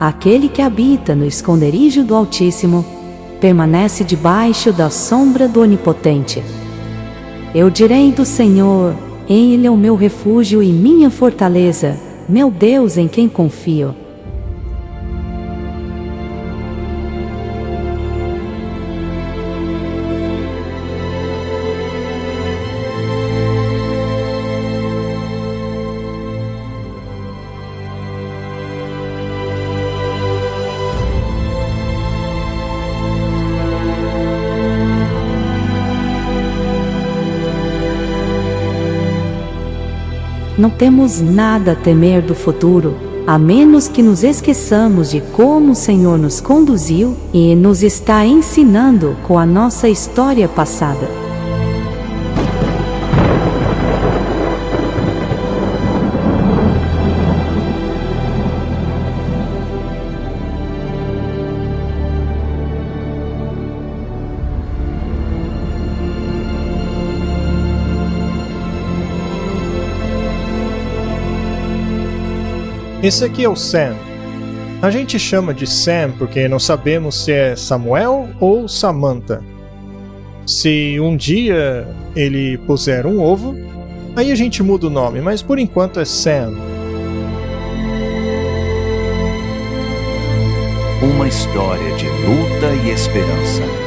Aquele que habita no esconderijo do Altíssimo permanece debaixo da sombra do Onipotente. Eu direi do Senhor, Ele é o meu refúgio e minha fortaleza, meu Deus em quem confio. Não temos nada a temer do futuro, a menos que nos esqueçamos de como o Senhor nos conduziu e nos está ensinando com a nossa história passada. Esse aqui é o Sam. A gente chama de Sam porque não sabemos se é Samuel ou Samantha. Se um dia ele puser um ovo, aí a gente muda o nome, mas por enquanto é Sam. Uma história de luta e esperança.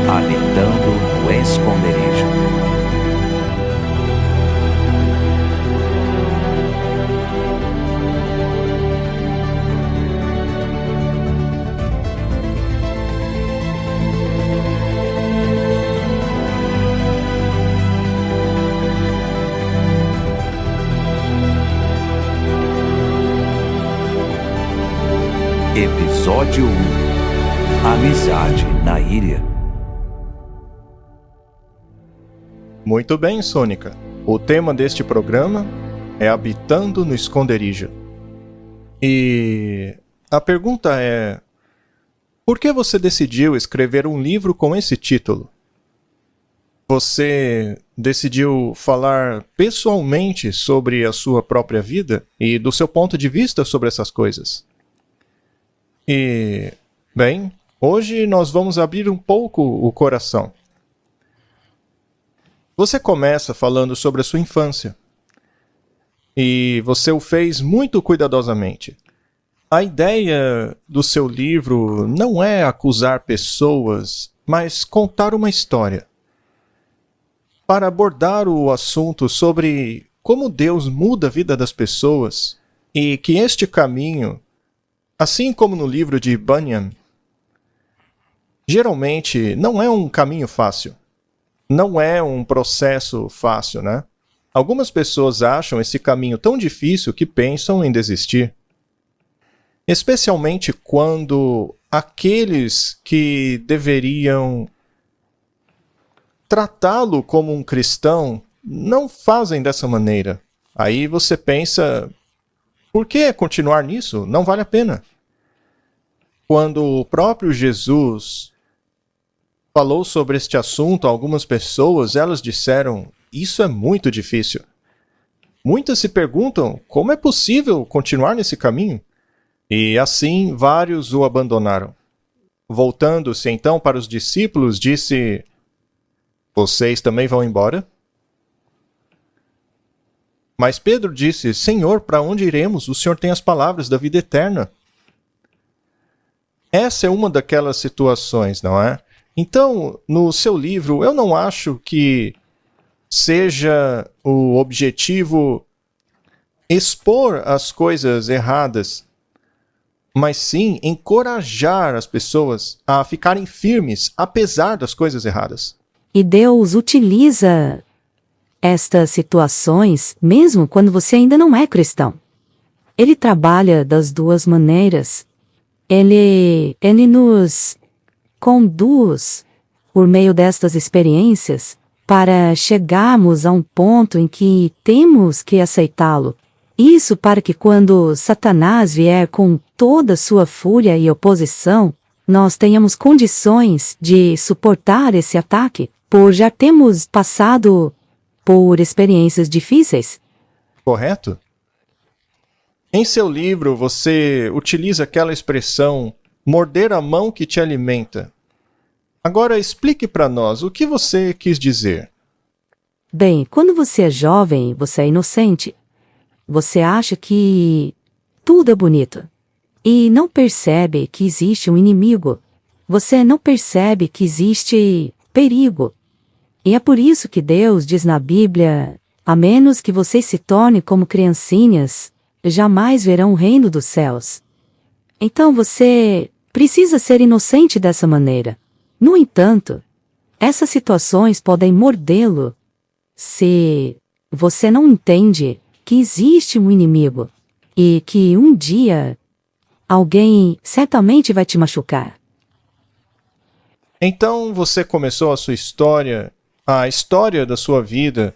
Habitando no esconderijo. Episódio 1. Amizade na ilha. Muito bem, Sônica. O tema deste programa é Habitando no Esconderijo. E a pergunta é: por que você decidiu escrever um livro com esse título? Você decidiu falar pessoalmente sobre a sua própria vida e do seu ponto de vista sobre essas coisas? E, bem, hoje nós vamos abrir um pouco o coração. Você começa falando sobre a sua infância. E você o fez muito cuidadosamente. A ideia do seu livro não é acusar pessoas, mas contar uma história. Para abordar o assunto sobre como Deus muda a vida das pessoas e que este caminho, assim como no livro de Bunyan, geralmente não é um caminho fácil. Não é um processo fácil, né? Algumas pessoas acham esse caminho tão difícil que pensam em desistir. Especialmente quando aqueles que deveriam tratá-lo como um cristão não fazem dessa maneira. Aí você pensa, por que continuar nisso? Não vale a pena. Quando o próprio Jesus falou sobre este assunto a algumas pessoas, elas disseram, isso é muito difícil. Muitas se perguntam, como é possível continuar nesse caminho? E assim vários o abandonaram. Voltando-se então para os discípulos, disse, vocês também vão embora? Mas Pedro disse, Senhor, para onde iremos? O Senhor tem as palavras da vida eterna. Essa é uma daquelas situações, não é? Então, no seu livro, eu não acho que seja o objetivo expor as coisas erradas, mas sim encorajar as pessoas a ficarem firmes, apesar das coisas erradas. E Deus utiliza estas situações mesmo quando você ainda não é cristão. Ele trabalha das duas maneiras. Ele nos conduz por meio destas experiências para chegarmos a um ponto em que temos que aceitá-lo. Isso para que quando Satanás vier com toda a sua fúria e oposição, nós tenhamos condições de suportar esse ataque, por já termos passado por experiências difíceis. Correto? Em seu livro, você utiliza aquela expressão morder a mão que te alimenta. Agora explique para nós o que você quis dizer. Bem, quando você é jovem, você é inocente. Você acha que tudo é bonito. E não percebe que existe um inimigo. Você não percebe que existe perigo. E é por isso que Deus diz na Bíblia, a menos que vocês se tornem como criancinhas, jamais verão o reino dos céus. Então você precisa ser inocente dessa maneira. No entanto, essas situações podem mordê-lo se você não entende que existe um inimigo e que um dia alguém certamente vai te machucar. Então você começou a sua história, a história da sua vida,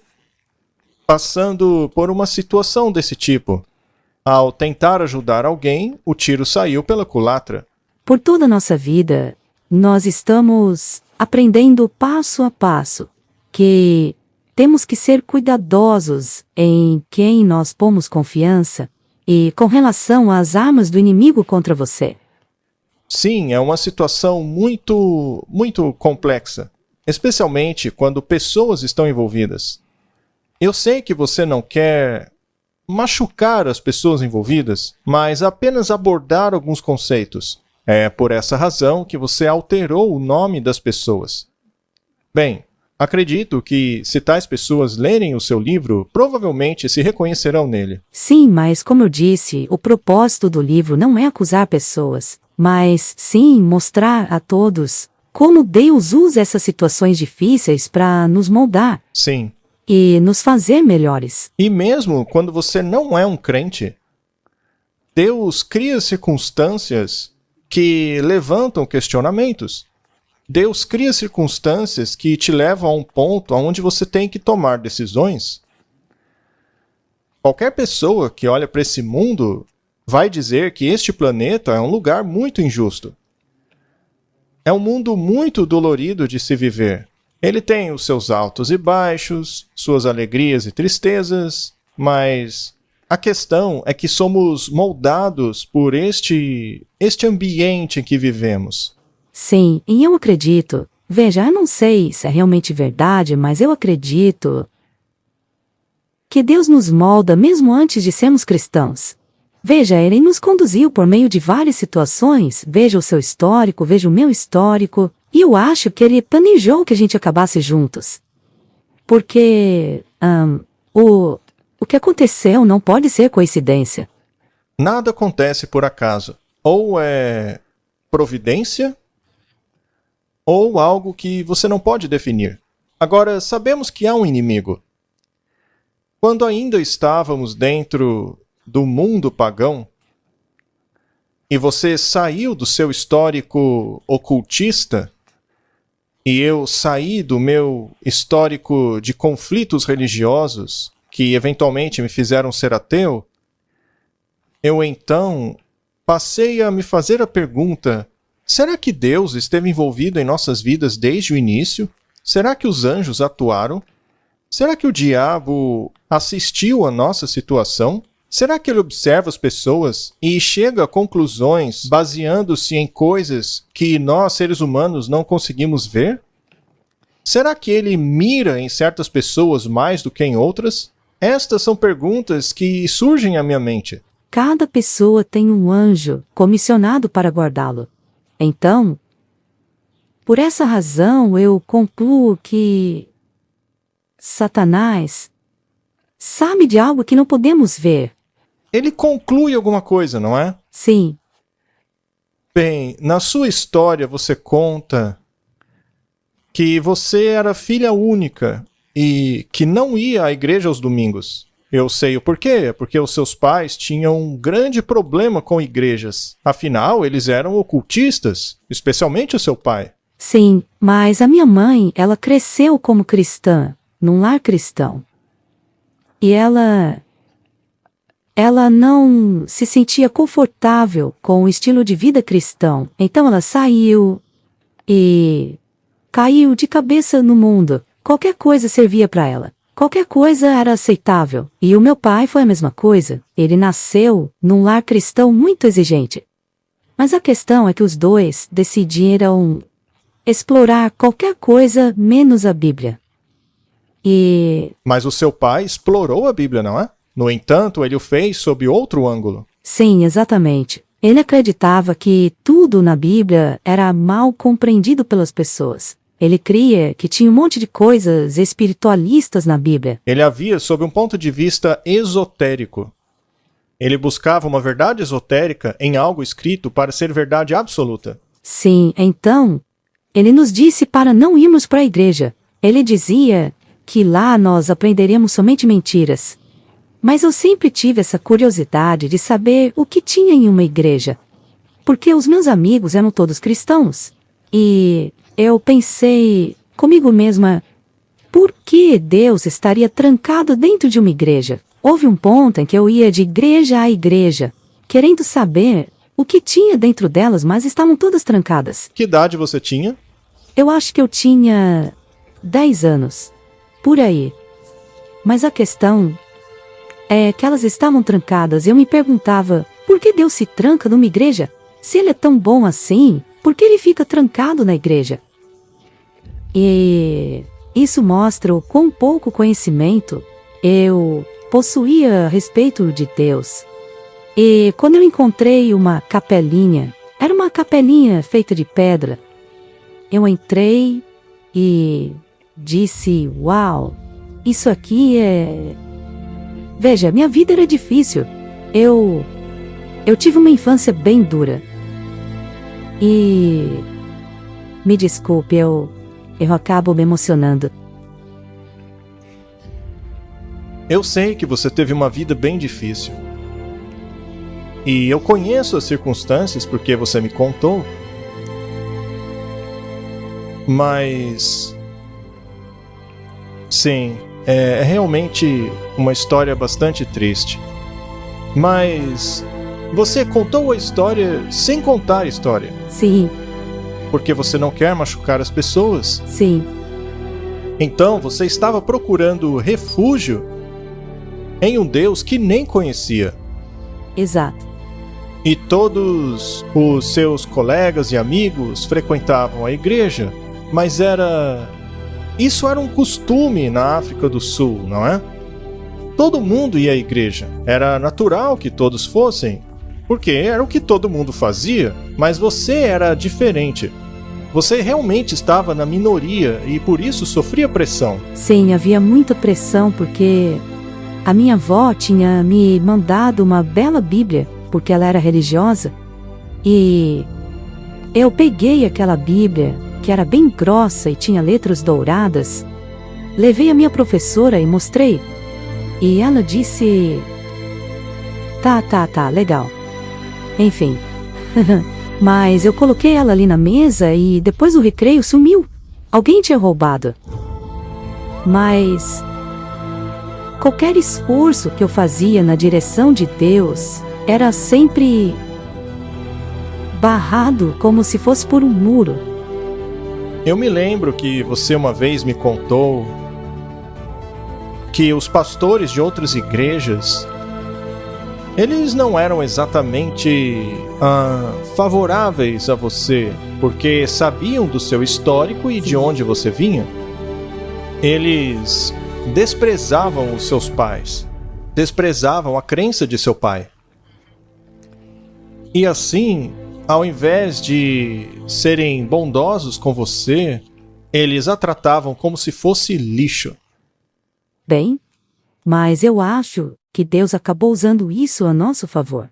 passando por uma situação desse tipo. Ao tentar ajudar alguém, o tiro saiu pela culatra. Por toda a nossa vida, nós estamos aprendendo passo a passo que temos que ser cuidadosos em quem nós pomos confiança e com relação às armas do inimigo contra você. Sim, é uma situação muito complexa, especialmente quando pessoas estão envolvidas. Eu sei que você não quer machucar as pessoas envolvidas, mas apenas abordar alguns conceitos. É por essa razão que você alterou o nome das pessoas. Bem, acredito que se tais pessoas lerem o seu livro, provavelmente se reconhecerão nele. Sim, mas como eu disse, o propósito do livro não é acusar pessoas, mas sim mostrar a todos como Deus usa essas situações difíceis para nos moldar. Sim. E nos fazer melhores. E mesmo quando você não é um crente, Deus cria circunstâncias que levantam questionamentos. Deus cria circunstâncias que te levam a um ponto onde você tem que tomar decisões. Qualquer pessoa que olha para esse mundo vai dizer que este planeta é um lugar muito injusto. É um mundo muito dolorido de se viver. Ele tem os seus altos e baixos, suas alegrias e tristezas, mas a questão é que somos moldados por este ambiente em que vivemos. Sim, e eu acredito. Veja, eu não sei se é realmente verdade, mas eu acredito que Deus nos molda mesmo antes de sermos cristãos. Veja, Ele nos conduziu por meio de várias situações. Veja o seu histórico, veja o meu histórico. E eu acho que Ele planejou que a gente acabasse juntos. Porque o que aconteceu não pode ser coincidência. Nada acontece por acaso. Ou é providência, ou algo que você não pode definir. Agora, sabemos que há um inimigo. Quando ainda estávamos dentro do mundo pagão, e você saiu do seu histórico ocultista, e eu saí do meu histórico de conflitos religiosos, que eventualmente me fizeram ser ateu, eu então passei a me fazer a pergunta: será que Deus esteve envolvido em nossas vidas desde o início? Será que os anjos atuaram? Será que o diabo assistiu à nossa situação? Será que ele observa as pessoas e chega a conclusões baseando-se em coisas que nós, seres humanos, não conseguimos ver? Será que ele mira em certas pessoas mais do que em outras? Estas são perguntas que surgem à minha mente. Cada pessoa tem um anjo comissionado para guardá-lo. Então, por essa razão, eu concluo que Satanás sabe de algo que não podemos ver. Ele conclui alguma coisa, não é? Sim. Bem, na sua história você conta que você era filha única e que não ia à igreja aos domingos. Eu sei o porquê, porque os seus pais tinham um grande problema com igrejas. Afinal, eles eram ocultistas, especialmente o seu pai. Sim, mas a minha mãe, ela cresceu como cristã, num lar cristão. E ela ela não se sentia confortável com o estilo de vida cristão. Então ela saiu e caiu de cabeça no mundo. Qualquer coisa servia para ela. Qualquer coisa era aceitável. E o meu pai foi a mesma coisa. Ele nasceu num lar cristão muito exigente. Mas a questão é que os dois decidiram explorar qualquer coisa menos a Bíblia. Mas o seu pai explorou a Bíblia, não é? No entanto, ele o fez sob outro ângulo. Sim, exatamente. Ele acreditava que tudo na Bíblia era mal compreendido pelas pessoas. Ele cria que tinha um monte de coisas espiritualistas na Bíblia. Ele a via sob um ponto de vista esotérico. Ele buscava uma verdade esotérica em algo escrito para ser verdade absoluta. Sim, então, ele nos disse para não irmos para a igreja. Ele dizia que lá nós aprenderemos somente mentiras. Mas eu sempre tive essa curiosidade de saber o que tinha em uma igreja. Porque os meus amigos eram todos cristãos. E eu pensei comigo mesma, por que Deus estaria trancado dentro de uma igreja? Houve um ponto em que eu ia de igreja a igreja, querendo saber o que tinha dentro delas, mas estavam todas trancadas. Que idade você tinha? Eu acho que eu tinha 10 anos, por aí. Mas a questão é que elas estavam trancadas e eu me perguntava, por que Deus se tranca numa igreja? Se ele é tão bom assim, por que ele fica trancado na igreja? E isso mostra o quão pouco conhecimento eu possuía a respeito de Deus. E quando eu encontrei uma capelinha, era uma capelinha feita de pedra, eu entrei e disse, uau, isso aqui é... Veja, minha vida era difícil. Eu tive uma infância bem dura. E... me desculpe, eu acabo me emocionando. Eu sei que você teve uma vida bem difícil. E eu conheço as circunstâncias porque você me contou. Mas... sim, é realmente uma história bastante triste. Mas... você contou a história sem contar a história. Sim. Porque você não quer machucar as pessoas. Sim. Então você estava procurando refúgio em um Deus que nem conhecia. Exato. E todos os seus colegas e amigos frequentavam a igreja, mas isso era um costume na África do Sul, não é? Todo mundo ia à igreja. Era natural que todos fossem, porque era o que todo mundo fazia, mas você era diferente. Você realmente estava na minoria e por isso sofria pressão. Sim, havia muita pressão porque a minha avó tinha me mandado uma bela Bíblia, porque ela era religiosa, e eu peguei aquela Bíblia, que era bem grossa e tinha letras douradas, levei a minha professora e mostrei, e ela disse, tá, legal. Enfim, mas eu coloquei ela ali na mesa e depois do recreio sumiu. Alguém tinha roubado. Mas qualquer esforço que eu fazia na direção de Deus era sempre barrado como se fosse por um muro. Eu me lembro que você uma vez me contou que os pastores de outras igrejas, eles não eram exatamente favoráveis a você, porque sabiam do seu histórico e de onde você vinha. Eles desprezavam os seus pais, desprezavam a crença de seu pai. E assim, ao invés de serem bondosos com você, eles a tratavam como se fosse lixo. Bem, mas eu acho que Deus acabou usando isso a nosso favor.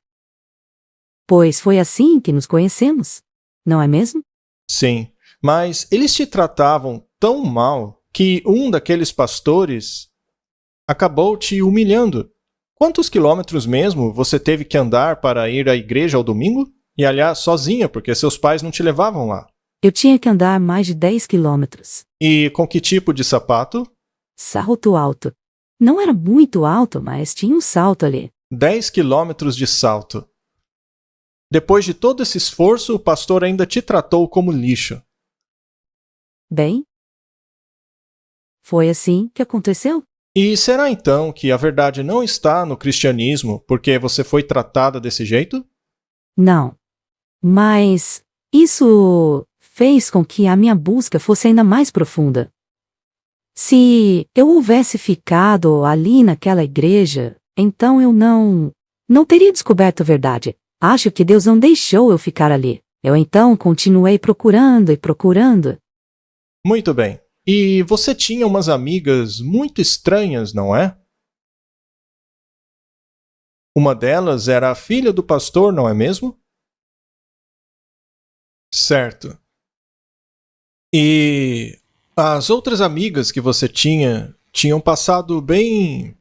Pois foi assim que nos conhecemos, não é mesmo? Sim, mas eles te tratavam tão mal que um daqueles pastores acabou te humilhando. Quantos quilômetros mesmo você teve que andar para ir à igreja ao domingo? E aliás, sozinha, porque seus pais não te levavam lá. Eu tinha que andar mais de 10 quilômetros. E com que tipo de sapato? Salto alto. Não era muito alto, mas tinha um salto ali. 10 quilômetros de salto. Depois de todo esse esforço, o pastor ainda te tratou como lixo. Bem, foi assim que aconteceu? E será então que a verdade não está no cristianismo porque você foi tratada desse jeito? Não. Mas isso fez com que a minha busca fosse ainda mais profunda. Se eu houvesse ficado ali naquela igreja, então eu não teria descoberto a verdade. Acho que Deus não deixou eu ficar ali. Eu então continuei procurando e procurando. Muito bem. E você tinha umas amigas muito estranhas, não é? Uma delas era a filha do pastor, não é mesmo? Certo. E as outras amigas que você tinham passado bem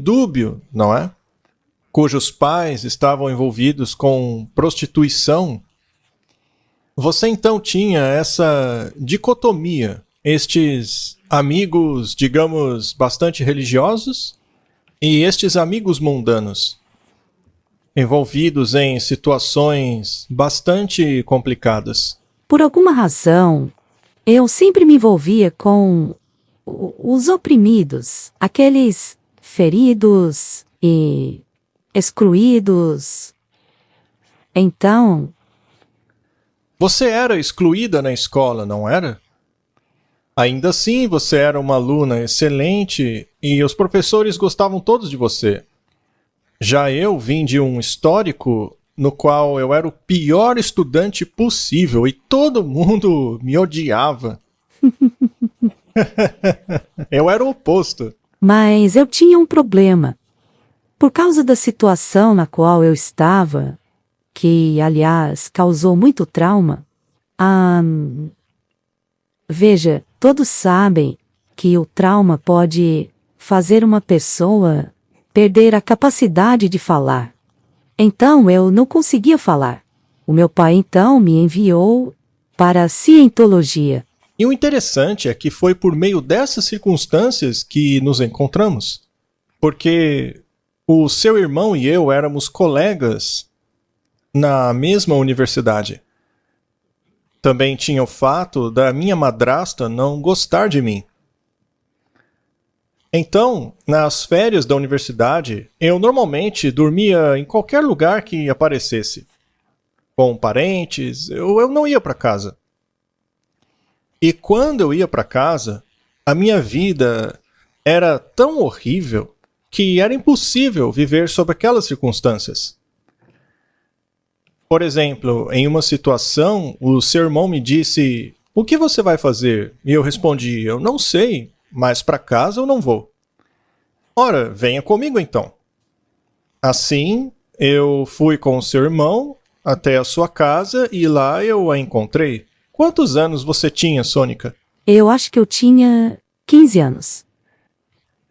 dúbio, não é? Cujos pais estavam envolvidos com prostituição. Você então tinha essa dicotomia, estes amigos, digamos, bastante religiosos e estes amigos mundanos, envolvidos em situações bastante complicadas. Por alguma razão, eu sempre me envolvia com os oprimidos, aqueles feridos e excluídos. Então, Você era excluída na escola, não era? Ainda assim, você era uma aluna excelente e os professores gostavam todos de você. Já eu vim de um histórico no qual eu era o pior estudante possível e todo mundo me odiava. Eu era o oposto. mas eu tinha um problema. Por causa da situação na qual eu estava, que, aliás, causou muito trauma, veja, todos sabem que o trauma pode fazer uma pessoa perder a capacidade de falar. Então eu não conseguia falar. O meu pai então me enviou para a cientologia. E o interessante é que foi por meio dessas circunstâncias que nos encontramos. Porque o seu irmão e eu éramos colegas na mesma universidade. Também tinha o fato da minha madrasta não gostar de mim. Então, nas férias da universidade, eu normalmente dormia em qualquer lugar que aparecesse. Com parentes, eu não ia para casa. E quando eu ia para casa, a minha vida era tão horrível que era impossível viver sob aquelas circunstâncias. Por exemplo, em uma situação, o seu irmão me disse: "O que você vai fazer?" E eu respondi: "Eu não sei, mas para casa eu não vou." "Ora, venha comigo então." Assim, eu fui com o seu irmão até a sua casa e lá eu a encontrei. Quantos anos você tinha, Sônica? Eu acho que eu tinha 15 anos.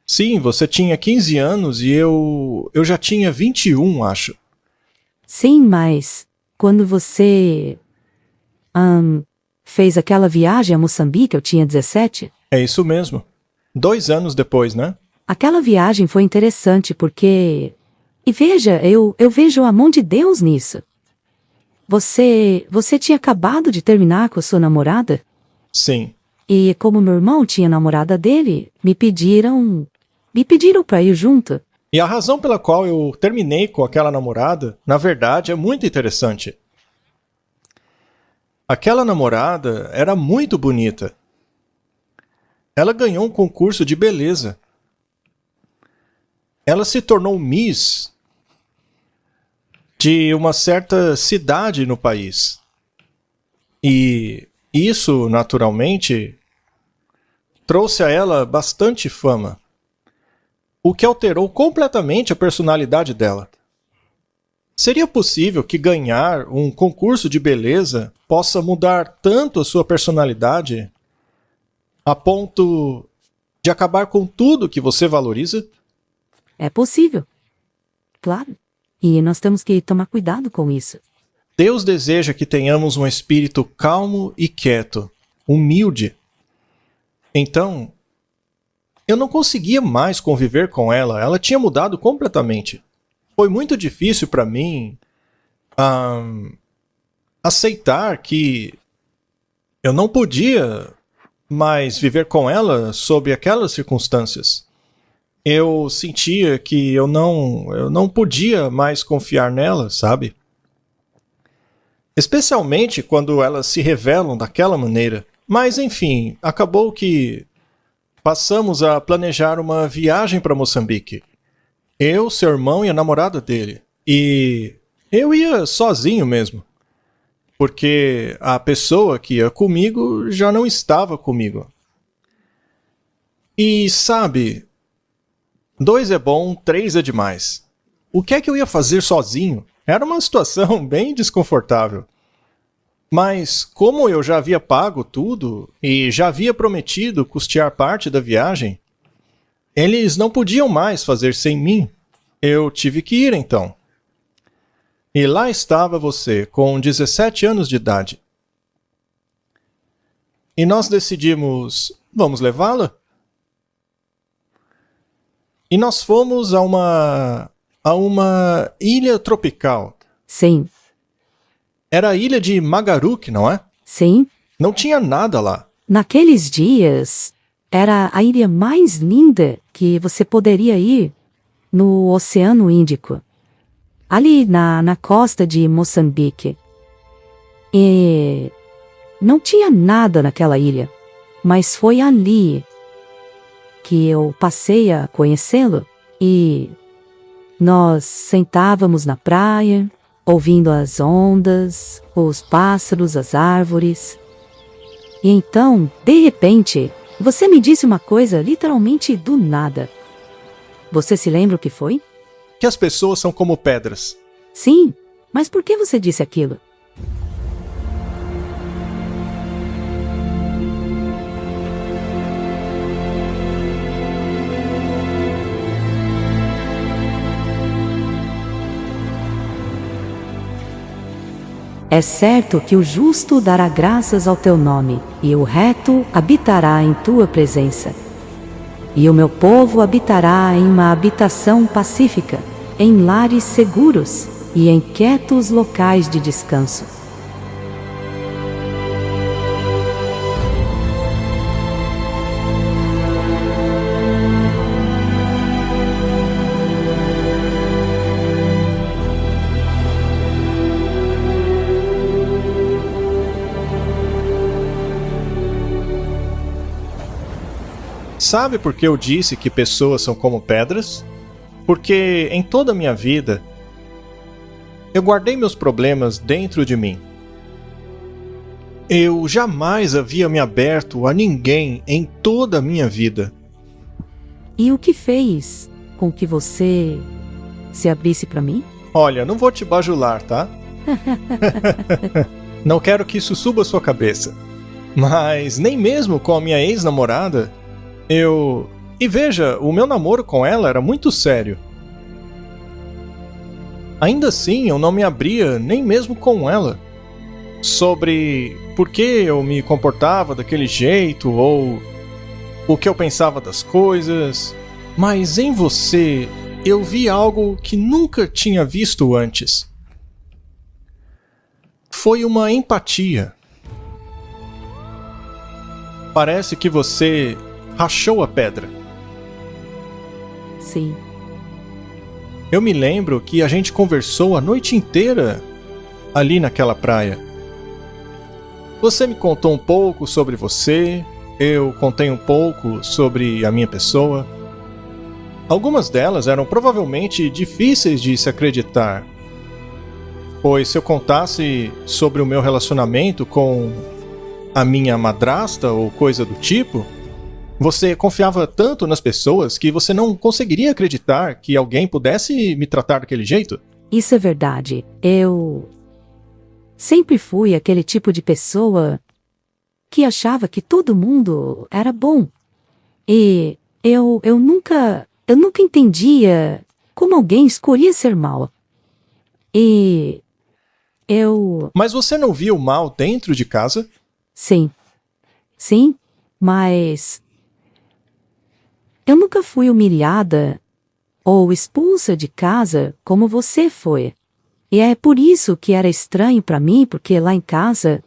Sim, você tinha 15 anos e eu já tinha 21, acho. Sim, mas quando você fez aquela viagem a Moçambique, eu tinha 17. É isso mesmo. 2 anos depois, né? Aquela viagem foi interessante porque... E veja, eu vejo a mão de Deus nisso. Você tinha acabado de terminar com a sua namorada? Sim. E como meu irmão tinha namorada dele, me pediram para ir junto. E a razão pela qual eu terminei com aquela namorada, na verdade, é muito interessante. Aquela namorada era muito bonita. Ela ganhou um concurso de beleza. Ela se tornou Miss de uma certa cidade no país. E isso, naturalmente, trouxe a ela bastante fama, o que alterou completamente a personalidade dela. Seria possível que ganhar um concurso de beleza possa mudar tanto a sua personalidade a ponto de acabar com tudo que você valoriza? É possível. Claro. E nós temos que tomar cuidado com isso. Deus deseja que tenhamos um espírito calmo e quieto, humilde. Então, eu não conseguia mais conviver com ela, ela tinha mudado completamente. foi muito difícil para mim aceitar que eu não podia mais viver com ela sob aquelas circunstâncias. Eu sentia que eu não podia mais confiar nela, sabe? Especialmente quando elas se revelam daquela maneira. Mas, enfim, acabou que passamos a planejar uma viagem para Moçambique. Eu, seu irmão e a namorada dele. E eu ia sozinho mesmo. Porque a pessoa que ia comigo já não estava comigo. E sabe, 2 é bom, 3 é demais. O que é que eu ia fazer sozinho? Era uma situação bem desconfortável. Mas como eu já havia pago tudo e já havia prometido custear parte da viagem, eles não podiam mais fazer sem mim. Eu tive que ir então. E lá estava você, com 17 anos de idade. E nós decidimos, vamos levá-la? E nós fomos a uma ilha tropical. Sim. Era a ilha de Magaruque, não é? Sim. Não tinha nada lá. Naqueles dias, era a ilha mais linda que você poderia ir no Oceano Índico. Ali na costa de Moçambique. E não tinha nada naquela ilha, mas foi ali que eu passei a conhecê-lo e nós sentávamos na praia, ouvindo as ondas, os pássaros, as árvores. E então, de repente, você me disse uma coisa literalmente do nada. Você se lembra o que foi? Que as pessoas são como pedras. Sim, mas por que você disse aquilo? É certo que o justo dará graças ao teu nome, e o reto habitará em tua presença. E o meu povo habitará em uma habitação pacífica, em lares seguros e em quietos locais de descanso. Sabe por que eu disse que pessoas são como pedras? Porque em toda a minha vida, eu guardei meus problemas dentro de mim. Eu jamais havia me aberto a ninguém em toda a minha vida. E o que fez com que você se abrisse para mim? Olha, não vou te bajular, tá? Não quero que isso suba a sua cabeça. Mas nem mesmo com a minha ex-namorada, E veja, o meu namoro com ela era muito sério. Ainda assim, eu não me abria nem mesmo com ela sobre por que eu me comportava daquele jeito ou o que eu pensava das coisas. Mas em você, eu vi algo que nunca tinha visto antes. Foi uma empatia. Parece que você rachou a pedra. Sim. Eu me lembro que a gente conversou a noite inteira ali naquela praia. Você me contou um pouco sobre você, eu contei um pouco sobre a minha pessoa. Algumas delas eram provavelmente difíceis de se acreditar, pois se eu contasse sobre o meu relacionamento com a minha madrasta ou coisa do tipo, você confiava tanto nas pessoas que você não conseguiria acreditar que alguém pudesse me tratar daquele jeito? Isso é verdade. Eu sempre fui aquele tipo de pessoa que achava que todo mundo era bom. E eu nunca entendia como alguém escolhia ser mal. Mas você não via o mal dentro de casa? Sim. Sim, mas eu nunca fui humilhada ou expulsa de casa como você foi. E é por isso que era estranho para mim, porque lá em casa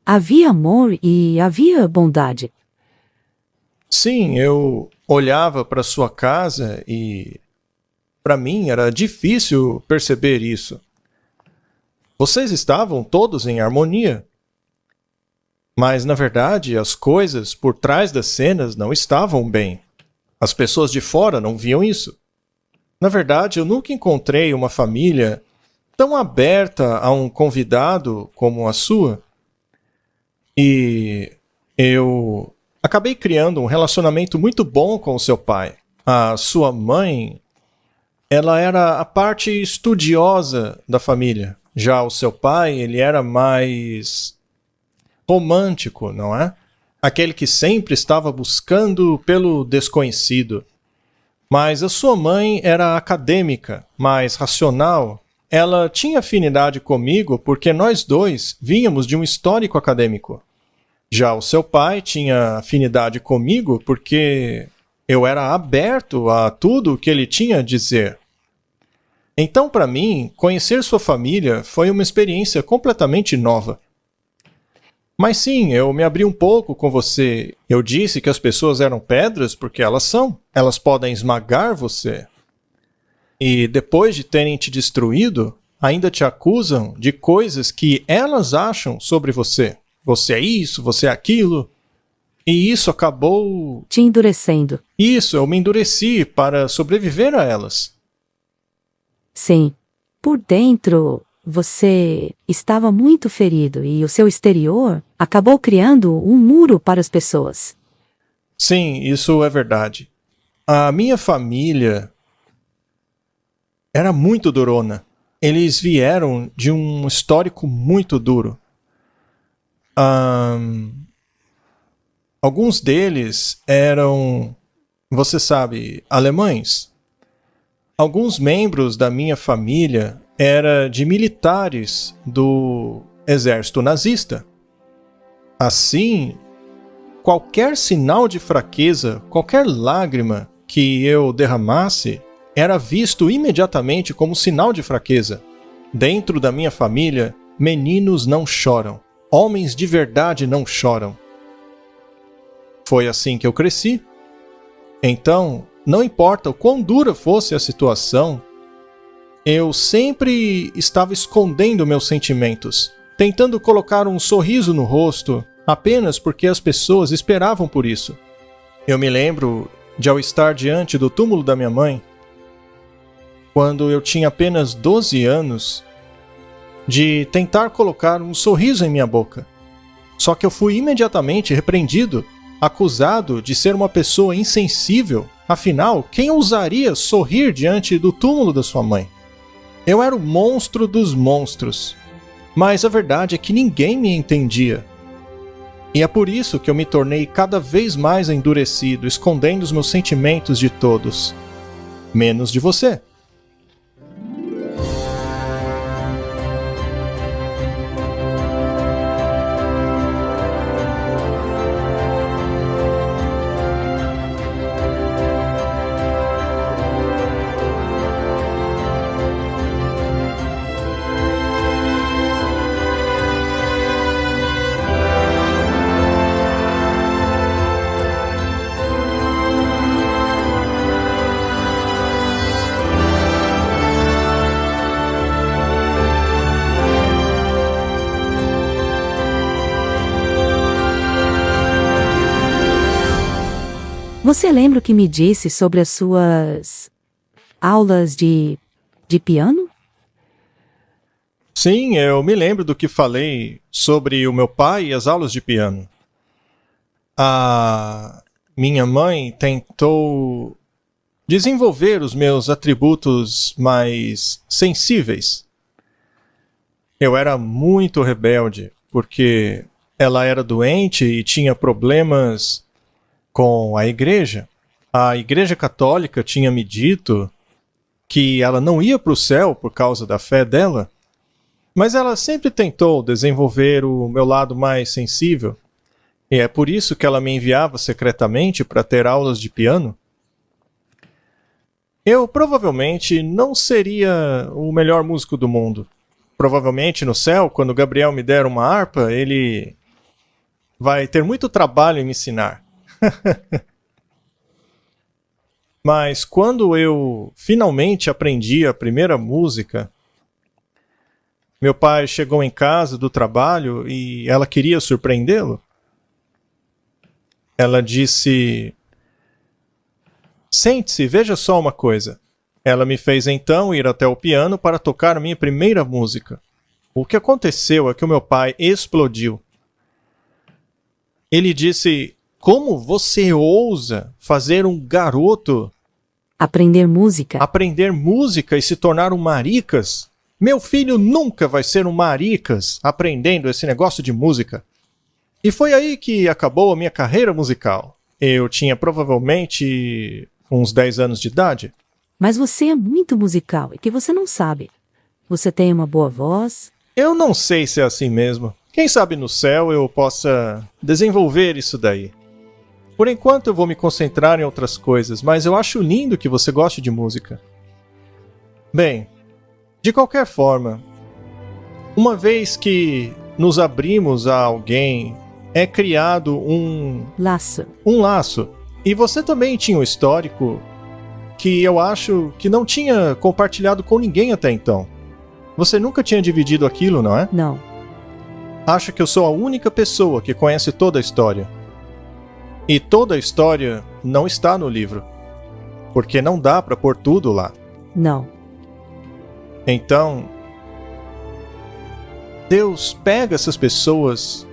havia amor e havia bondade. Sim, eu olhava para sua casa e para mim era difícil perceber isso. Vocês estavam todos em harmonia. Mas, na verdade, as coisas por trás das cenas não estavam bem. As pessoas de fora não viam isso. Na verdade, eu nunca encontrei uma família tão aberta a um convidado como a sua. E eu acabei criando um relacionamento muito bom com o seu pai. A sua mãe, ela era a parte estudiosa da família. Já o seu pai, ele era mais romântico, não é? Aquele que sempre estava buscando pelo desconhecido. Mas a sua mãe era acadêmica, mais racional. Ela tinha afinidade comigo porque nós dois vínhamos de um histórico acadêmico. Já o seu pai tinha afinidade comigo porque eu era aberto a tudo o que ele tinha a dizer. Então, para mim, conhecer sua família foi uma experiência completamente nova. Mas sim, eu me abri um pouco com você. Eu disse que as pessoas eram pedras porque elas são. Elas podem esmagar você. E depois de terem te destruído, ainda te acusam de coisas que elas acham sobre você. Você é isso, você é aquilo. E isso acabou Te endurecendo. Isso, eu me endureci para sobreviver a elas. Sim. Por dentro, você estava muito ferido e o seu exterior acabou criando um muro para as pessoas. Sim, isso é verdade. A minha família era muito durona. Eles vieram de um histórico muito duro. Alguns deles eram, você sabe, alemães. Alguns membros da minha família eram de militares do exército nazista. Assim, qualquer sinal de fraqueza, qualquer lágrima que eu derramasse, era visto imediatamente como sinal de fraqueza. Dentro da minha família, meninos não choram. Homens de verdade não choram. Foi assim que eu cresci. Então, não importa o quão dura fosse a situação, eu sempre estava escondendo meus sentimentos, tentando colocar um sorriso no rosto, apenas porque as pessoas esperavam por isso. Eu me lembro de, ao estar diante do túmulo da minha mãe, quando eu tinha apenas 12 anos, de tentar colocar um sorriso em minha boca. Só que eu fui imediatamente repreendido, acusado de ser uma pessoa insensível. Afinal, quem ousaria sorrir diante do túmulo da sua mãe? Eu era o monstro dos monstros. Mas a verdade é que ninguém me entendia. E é por isso que eu me tornei cada vez mais endurecido, escondendo os meus sentimentos de todos. Menos de você. Você lembra o que me disse sobre as suas aulas de piano? Sim, eu me lembro do que falei sobre o meu pai e as aulas de piano. A minha mãe tentou desenvolver os meus atributos mais sensíveis. Eu era muito rebelde, porque ela era doente e tinha problemas com a igreja. A igreja católica tinha me dito que ela não ia para o céu por causa da fé dela, mas ela sempre tentou desenvolver o meu lado mais sensível, e é por isso que ela me enviava secretamente para ter aulas de piano. eu provavelmente não seria o melhor músico do mundo. Provavelmente no céu, quando Gabriel me der uma harpa, ele vai ter muito trabalho em me ensinar. Mas quando eu finalmente aprendi a primeira música, meu pai chegou em casa do trabalho e ela queria surpreendê-lo. Ela disse: "Sente-se, veja só uma coisa." Ela me fez então ir até o piano para tocar a minha primeira música. O que aconteceu é que o meu pai explodiu. Ele disse: "Como você ousa fazer um garoto Aprender música. aprender música e se tornar um maricas? Meu filho nunca vai ser um maricas aprendendo esse negócio de música." E foi aí que acabou a minha carreira musical. Eu tinha provavelmente uns 10 anos de idade. Mas você é muito musical e que você não sabe. Você tem uma boa voz. Eu não sei se é assim mesmo. Quem sabe no céu eu possa desenvolver isso daí. Por enquanto eu vou me concentrar em outras coisas, mas eu acho lindo que você goste de música. Bem, de qualquer forma, uma vez que nos abrimos a alguém, é criado um Laço. laço. E você também tinha um histórico que eu acho que não tinha compartilhado com ninguém até então. Você nunca tinha dividido aquilo, não é? Não. Acho que eu sou a única pessoa que conhece toda a história. E toda a história não está no livro, porque não dá para pôr tudo lá. Não. Então, Deus pega essas pessoas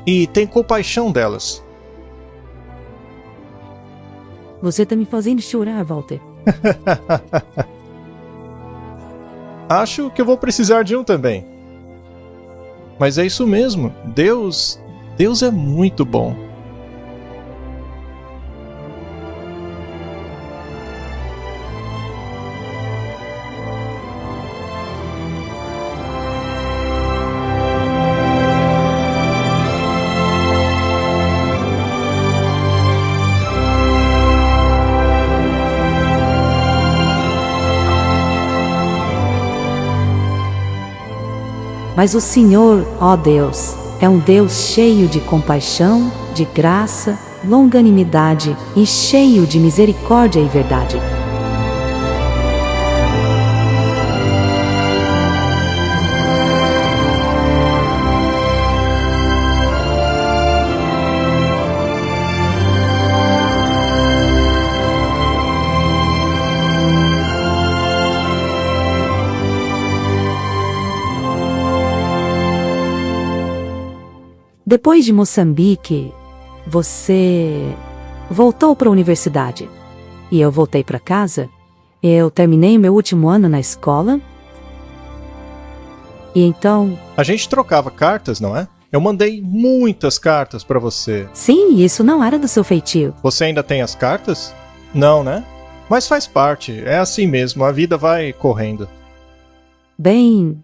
e tem compaixão delas. Você tá me fazendo chorar, Walter. Acho que eu vou precisar de um também. Mas é isso mesmo. Deus é muito bom. Mas o Senhor, ó Deus, é um Deus cheio de compaixão, de graça, longanimidade e cheio de misericórdia e verdade. Depois de Moçambique, você voltou para a universidade. E eu voltei para casa. Eu terminei meu último ano na escola. E então... A gente trocava cartas, não é? Eu mandei muitas cartas para você. Sim, isso não era do seu feitio. Você ainda tem as cartas? Não, né? Mas faz parte, é assim mesmo, a vida vai correndo. Bem,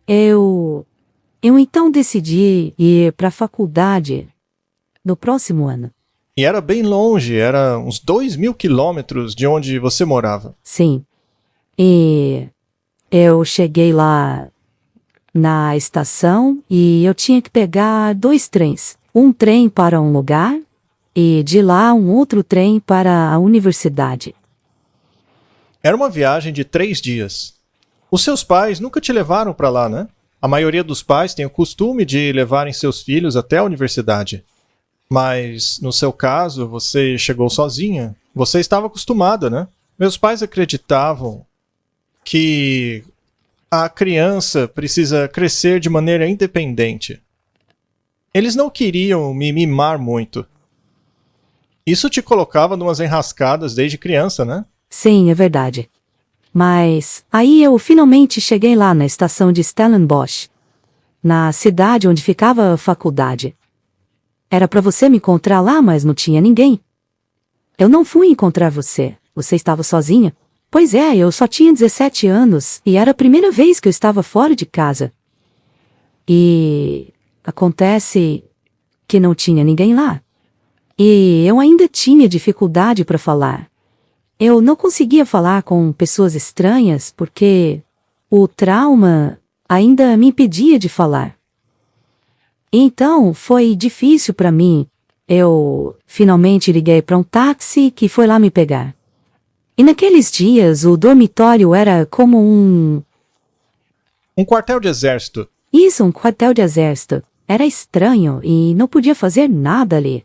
eu então decidi ir para a faculdade no próximo ano. E era bem longe, era uns 2.000 quilômetros de onde você morava. Sim. E eu cheguei lá na estação e eu tinha que pegar 2 trens. Um trem para um lugar e de lá um outro trem para a universidade. Era uma viagem de 3 dias. Os seus pais nunca te levaram para lá, né? A maioria dos pais tem o costume de levarem seus filhos até a universidade. Mas, no seu caso, você chegou sozinha. Você estava acostumada, né? Meus pais acreditavam que a criança precisa crescer de maneira independente. Eles não queriam me mimar muito. Isso te colocava numas enrascadas desde criança, né? Sim, é verdade. Mas aí eu finalmente cheguei lá na estação de Stellenbosch, na cidade onde ficava a faculdade. Era para você me encontrar lá, mas não tinha ninguém. Eu não fui encontrar você. Você estava sozinha? Pois é, eu só tinha 17 anos e era a primeira vez que eu estava fora de casa. E acontece que não tinha ninguém lá. E eu ainda tinha dificuldade para falar. Eu não conseguia falar com pessoas estranhas porque o trauma ainda me impedia de falar. Então, foi difícil para mim. Eu finalmente liguei para um táxi que foi lá me pegar. E naqueles dias, o dormitório era como um quartel de exército. Isso, um quartel de exército. Era estranho e não podia fazer nada ali.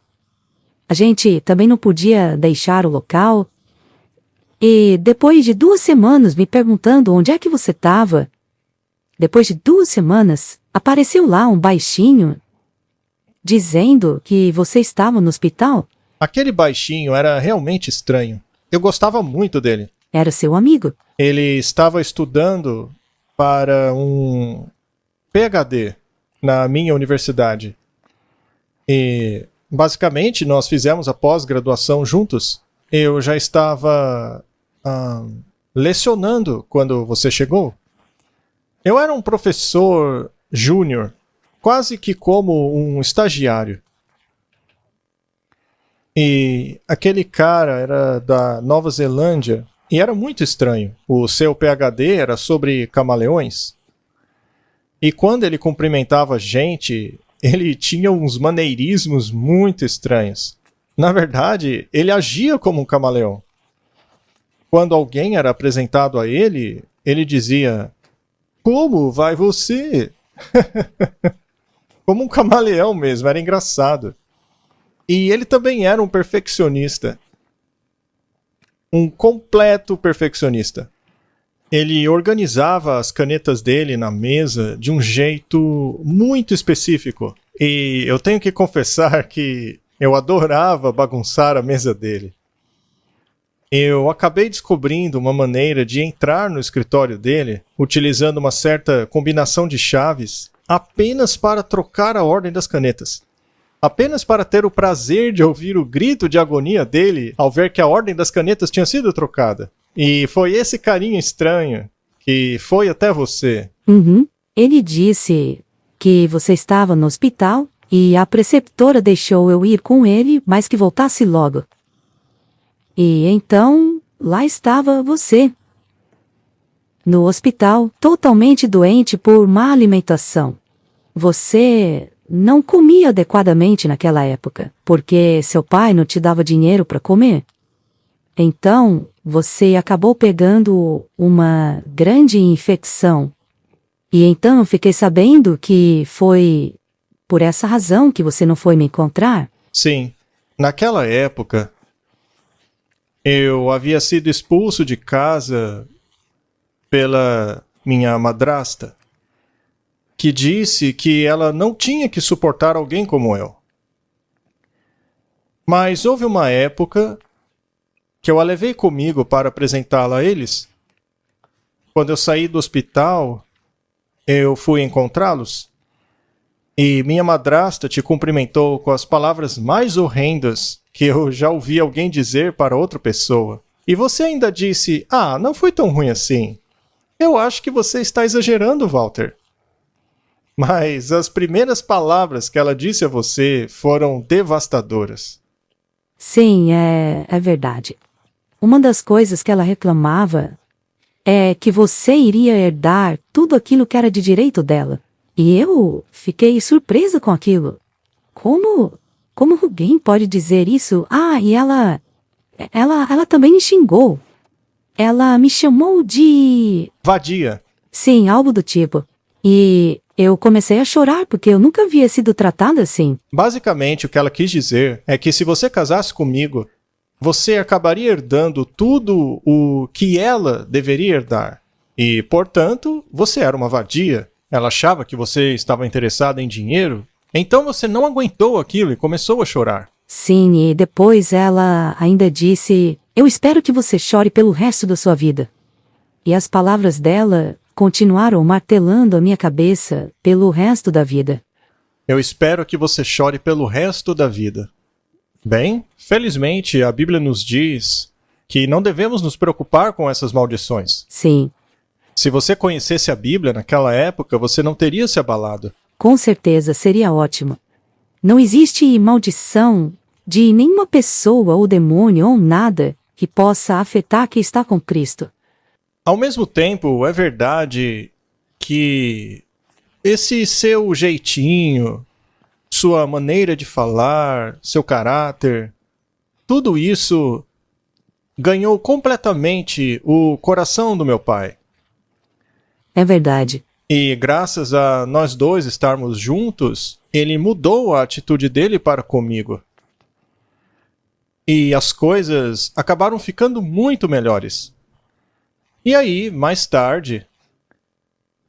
A gente também não podia deixar o local. E depois de 2 semanas me perguntando onde é que você estava, depois de 2 semanas, apareceu lá um baixinho dizendo que você estava no hospital. Aquele baixinho era realmente estranho. Eu gostava muito dele. Era seu amigo. Ele estava estudando para um PhD na minha universidade. E, basicamente, nós fizemos a pós-graduação juntos. Eu já estava lecionando quando você chegou. Eu era um professor júnior, quase que como um estagiário. E aquele cara era da Nova Zelândia e era muito estranho. O seu PhD era sobre camaleões. E quando ele cumprimentava a gente, ele tinha uns maneirismos muito estranhos. Na verdade, ele agia como um camaleão. Quando alguém era apresentado a ele, ele dizia: "Como vai você?" Como um camaleão mesmo, era engraçado. E ele também era um perfeccionista. Um completo perfeccionista. Ele organizava as canetas dele na mesa de um jeito muito específico. E eu tenho que confessar que eu adorava bagunçar a mesa dele. Eu acabei descobrindo uma maneira de entrar no escritório dele utilizando uma certa combinação de chaves apenas para trocar a ordem das canetas. Apenas para ter o prazer de ouvir o grito de agonia dele ao ver que a ordem das canetas tinha sido trocada. E foi esse carinha estranho que foi até você. Uhum. Ele disse que você estava no hospital e a preceptora deixou eu ir com ele, mas que voltasse logo. E então, lá estava você. No hospital, totalmente doente por má alimentação. Você não comia adequadamente naquela época, porque seu pai não te dava dinheiro para comer. Então, você acabou pegando uma grande infecção. E então eu fiquei sabendo que foi por essa razão que você não foi me encontrar. Sim, naquela época, eu havia sido expulso de casa pela minha madrasta, que disse que ela não tinha que suportar alguém como eu. Mas houve uma época que eu a levei comigo para apresentá-la a eles. Quando eu saí do hospital, eu fui encontrá-los e minha madrasta te cumprimentou com as palavras mais horrendas que eu já ouvi alguém dizer para outra pessoa. E você ainda disse: "Ah, não foi tão ruim assim. Eu acho que você está exagerando, Walter." Mas as primeiras palavras que ela disse a você foram devastadoras. Sim, é verdade. Uma das coisas que ela reclamava é que você iria herdar tudo aquilo que era de direito dela. E eu fiquei surpresa com aquilo. Como alguém pode dizer isso? Ah, e ela também me xingou. Ela me chamou de... Vadia. Sim, algo do tipo. E eu comecei a chorar porque eu nunca havia sido tratada assim. Basicamente, o que ela quis dizer é que se você casasse comigo, você acabaria herdando tudo o que ela deveria herdar. E, portanto, você era uma vadia. Ela achava que você estava interessada em dinheiro. Então você não aguentou aquilo e começou a chorar. Sim, e depois ela ainda disse: "Eu espero que você chore pelo resto da sua vida." E as palavras dela continuaram martelando a minha cabeça pelo resto da vida. Eu espero que você chore pelo resto da vida. Bem, felizmente a Bíblia nos diz que não devemos nos preocupar com essas maldições. Sim. Se você conhecesse a Bíblia naquela época, você não teria se abalado. Com certeza, seria ótimo. Não existe maldição de nenhuma pessoa ou demônio ou nada que possa afetar quem está com Cristo. Ao mesmo tempo, é verdade que esse seu jeitinho, sua maneira de falar, seu caráter, tudo isso ganhou completamente o coração do meu pai. É verdade. E graças a nós dois estarmos juntos, ele mudou a atitude dele para comigo. E as coisas acabaram ficando muito melhores. E aí, mais tarde,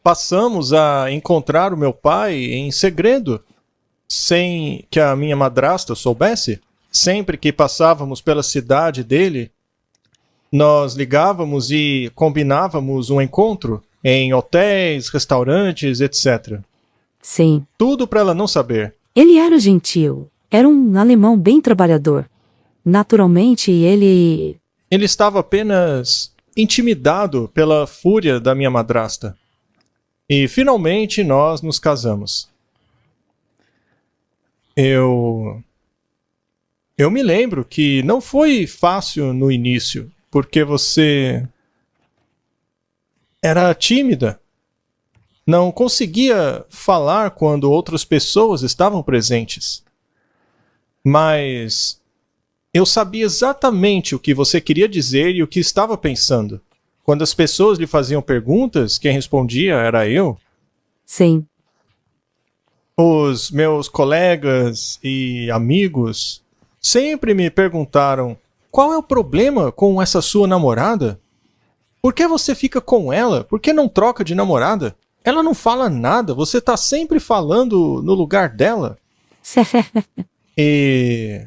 passamos a encontrar o meu pai em segredo, sem que a minha madrasta soubesse. Sempre que passávamos pela cidade dele, nós ligávamos e combinávamos um encontro em hotéis, restaurantes, etc. Sim. Tudo para ela não saber. Ele era gentil. Era um alemão bem trabalhador. Naturalmente, ele estava apenas intimidado pela fúria da minha madrasta. E finalmente nós nos casamos. Eu me lembro que não foi fácil no início, porque você era tímida. Não conseguia falar quando outras pessoas estavam presentes. Mas eu sabia exatamente o que você queria dizer e o que estava pensando. Quando as pessoas lhe faziam perguntas, quem respondia era eu. Sim. Os meus colegas e amigos sempre me perguntaram: qual é o problema com essa sua namorada? Por que você fica com ela? Por que não troca de namorada? Ela não fala nada, você está sempre falando no lugar dela. E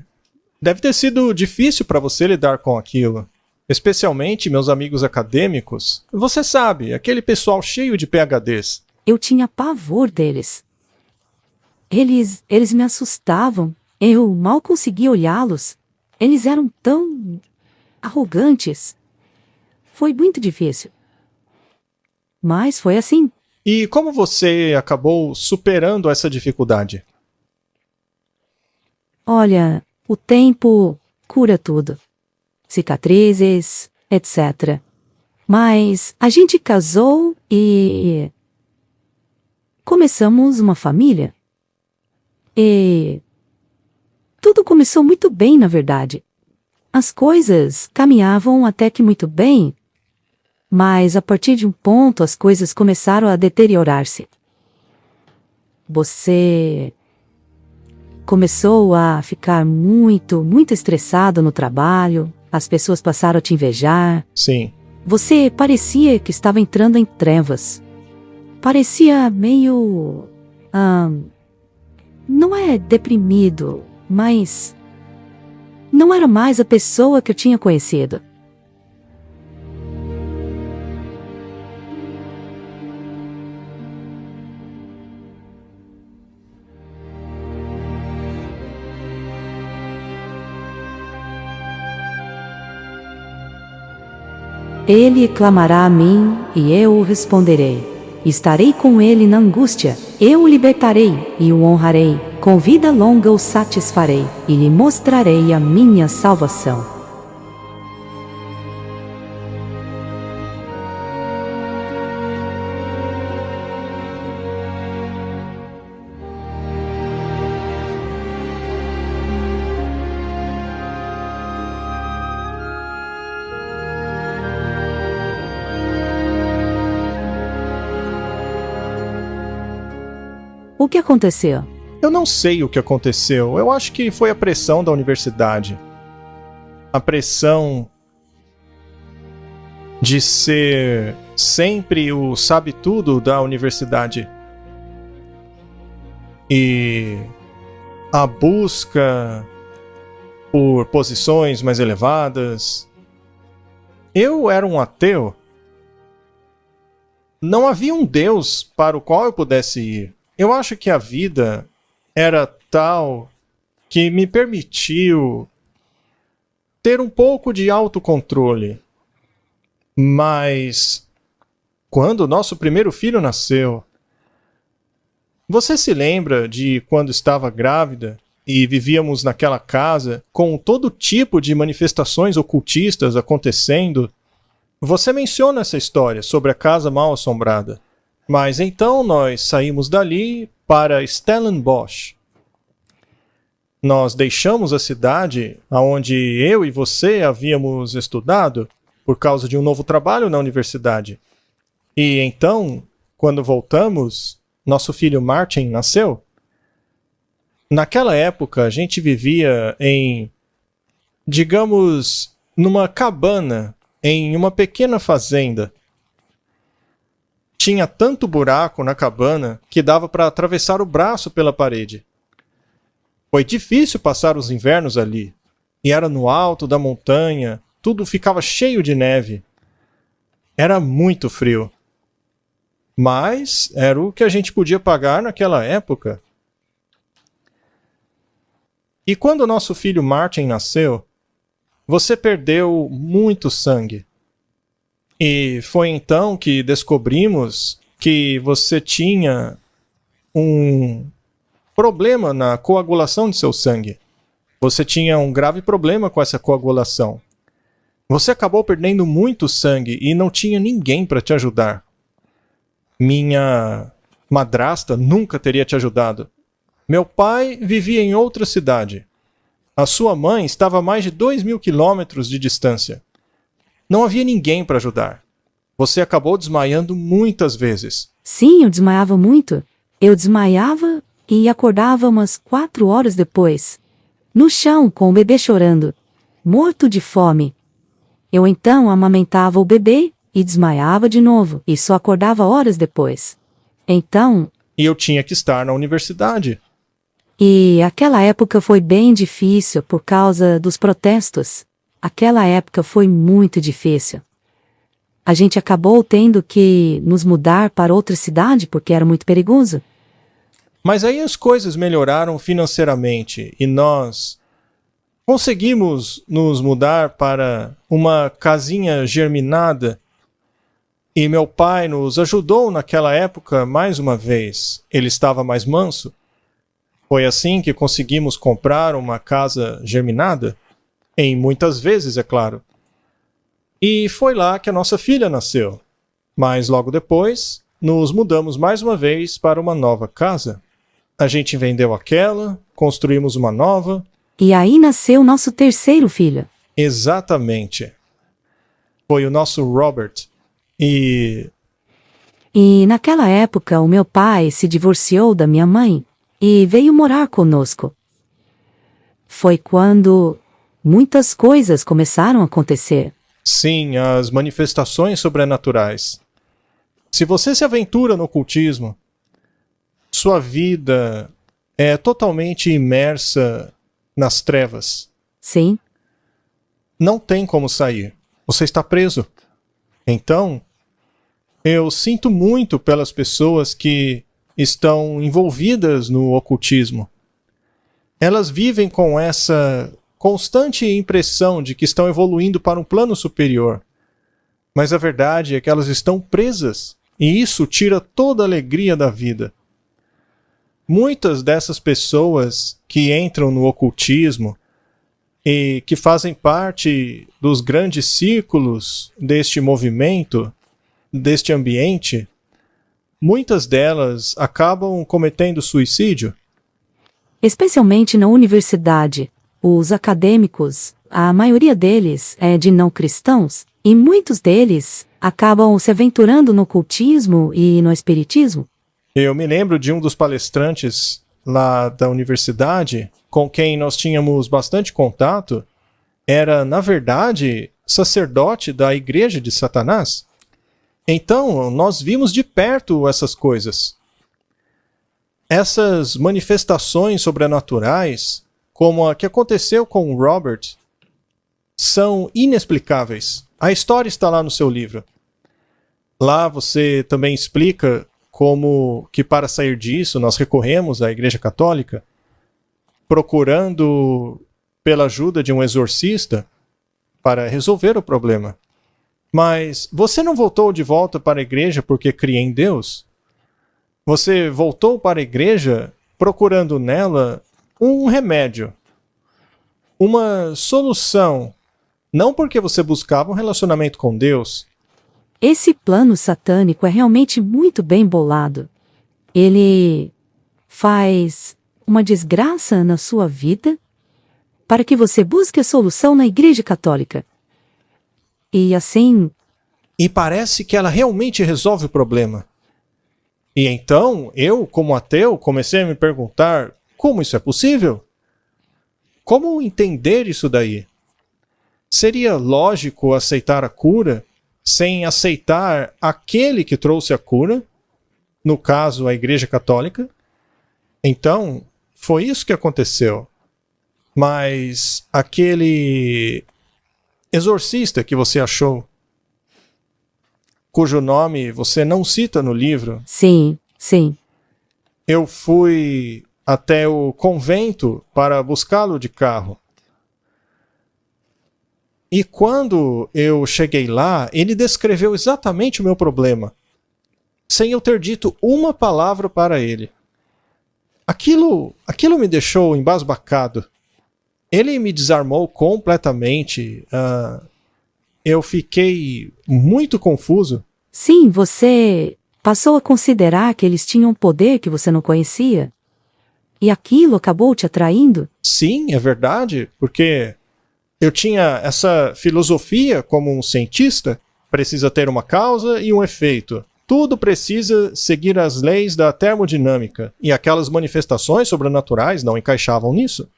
deve ter sido difícil para você lidar com aquilo. Especialmente meus amigos acadêmicos. Você sabe, aquele pessoal cheio de PhDs. Eu tinha pavor deles. Eles me assustavam. Eu mal conseguia olhá-los. Eles eram tão arrogantes. Foi muito difícil. Mas foi assim. E como você acabou superando essa dificuldade? Olha, o tempo cura tudo. Cicatrizes, etc. Mas a gente casou e começamos uma família. E tudo começou muito bem, na verdade. As coisas caminhavam até que muito bem, mas a partir de um ponto as coisas começaram a deteriorar-se. Você começou a ficar muito estressado no trabalho, as pessoas passaram a te invejar. Sim. Você parecia que estava entrando em trevas. Parecia meio... não é deprimido, mas... não era mais a pessoa que eu tinha conhecido. Ele clamará a mim, e eu o responderei. Estarei com ele na angústia, eu o libertarei, e o honrarei. Com vida longa o satisfarei, e lhe mostrarei a minha salvação. O que aconteceu? Eu não sei o que aconteceu. Eu acho que foi a pressão da universidade. A pressão de ser sempre o sabe-tudo da universidade. E a busca por posições mais elevadas. Eu era um ateu. Não havia um Deus para o qual eu pudesse ir. Eu acho que a vida era tal que me permitiu ter um pouco de autocontrole. Mas quando o nosso primeiro filho nasceu, você se lembra de quando estava grávida e vivíamos naquela casa com todo tipo de manifestações ocultistas acontecendo. Você menciona essa história sobre a casa mal assombrada. Mas então nós saímos dali para Stellenbosch. Nós deixamos a cidade onde eu e você havíamos estudado por causa de um novo trabalho na universidade. E então, quando voltamos, nosso filho Martin nasceu. Naquela época, a gente vivia em, digamos, numa cabana, em uma pequena fazenda. Tinha tanto buraco na cabana que dava para atravessar o braço pela parede. Foi difícil passar os invernos ali. E era no alto da montanha, tudo ficava cheio de neve. Era muito frio. Mas era o que a gente podia pagar naquela época. E quando nosso filho Martin nasceu, você perdeu muito sangue. E foi então que descobrimos que você tinha um problema na coagulação de seu sangue. Você tinha um grave problema com essa coagulação. Você acabou perdendo muito sangue e não tinha ninguém para te ajudar. Minha madrasta nunca teria te ajudado. Meu pai vivia em outra cidade. A sua mãe estava a mais de 2.000 quilômetros de distância. Não havia ninguém para ajudar. Você acabou desmaiando muitas vezes. Sim, eu desmaiava muito. Eu desmaiava e acordava umas 4 horas depois. No chão, com o bebê chorando. Morto de fome. Eu então amamentava o bebê e desmaiava de novo. E só acordava horas depois. Então... E eu tinha que estar na universidade. E aquela época foi bem difícil por causa dos protestos. Aquela época foi muito difícil. A gente acabou tendo que nos mudar para outra cidade porque era muito perigoso. Mas aí as coisas melhoraram financeiramente e nós conseguimos nos mudar para uma casinha germinada. E meu pai nos ajudou naquela época mais uma vez. Ele estava mais manso. Foi assim que conseguimos comprar uma casa germinada. Em muitas vezes, é claro. E foi lá que a nossa filha nasceu. Mas logo depois, nos mudamos mais uma vez para uma nova casa. A gente vendeu aquela, construímos uma nova. E aí nasceu o nosso terceiro filho. Exatamente. Foi o nosso Robert. E naquela época, o meu pai se divorciou da minha mãe e veio morar conosco. Foi quando muitas coisas começaram a acontecer. Sim, as manifestações sobrenaturais. Se você se aventura no ocultismo, sua vida é totalmente imersa nas trevas. Sim. Não tem como sair. Você está preso. Então, eu sinto muito pelas pessoas que estão envolvidas no ocultismo. Elas vivem com essa constante impressão de que estão evoluindo para um plano superior. Mas a verdade é que elas estão presas, e isso tira toda a alegria da vida. Muitas dessas pessoas que entram no ocultismo e que fazem parte dos grandes círculos deste movimento, deste ambiente, muitas delas acabam cometendo suicídio. Especialmente na universidade, os acadêmicos, a maioria deles é de não cristãos, e muitos deles acabam se aventurando no ocultismo e no espiritismo. Eu me lembro de um dos palestrantes lá da universidade, com quem nós tínhamos bastante contato, era, na verdade, sacerdote da Igreja de Satanás. Então, nós vimos de perto essas coisas. Essas manifestações sobrenaturais, como a que aconteceu com o Robert, são inexplicáveis. A história está lá no seu livro. Lá você também explica como que para sair disso nós recorremos à Igreja Católica, procurando pela ajuda de um exorcista para resolver o problema. Mas você não voltou de volta para a igreja porque cria em Deus? Você voltou para a igreja procurando nela um remédio, uma solução, não porque você buscava um relacionamento com Deus. Esse plano satânico é realmente muito bem bolado. Ele faz uma desgraça na sua vida para que você busque a solução na Igreja Católica. E assim, E parece que ela realmente resolve o problema. E então, eu, como ateu, comecei a me perguntar como isso é possível? Como entender isso daí? Seria lógico aceitar a cura sem aceitar aquele que trouxe a cura? No caso, a Igreja Católica? Então, foi isso que aconteceu. Mas aquele exorcista que você achou, cujo nome você não cita no livro, sim, eu fui até o convento para buscá-lo de carro. E quando eu cheguei lá, ele descreveu exatamente o meu problema, sem eu ter dito uma palavra para ele. Aquilo me deixou embasbacado. Ele me desarmou completamente. Eu fiquei muito confuso. sim, você passou a considerar que eles tinham poder que você não conhecia? E aquilo acabou te atraindo? Sim, é verdade, porque eu tinha essa filosofia como um cientista, precisa ter uma causa e um efeito. Tudo precisa seguir as leis da termodinâmica, e aquelas manifestações sobrenaturais não encaixavam nisso.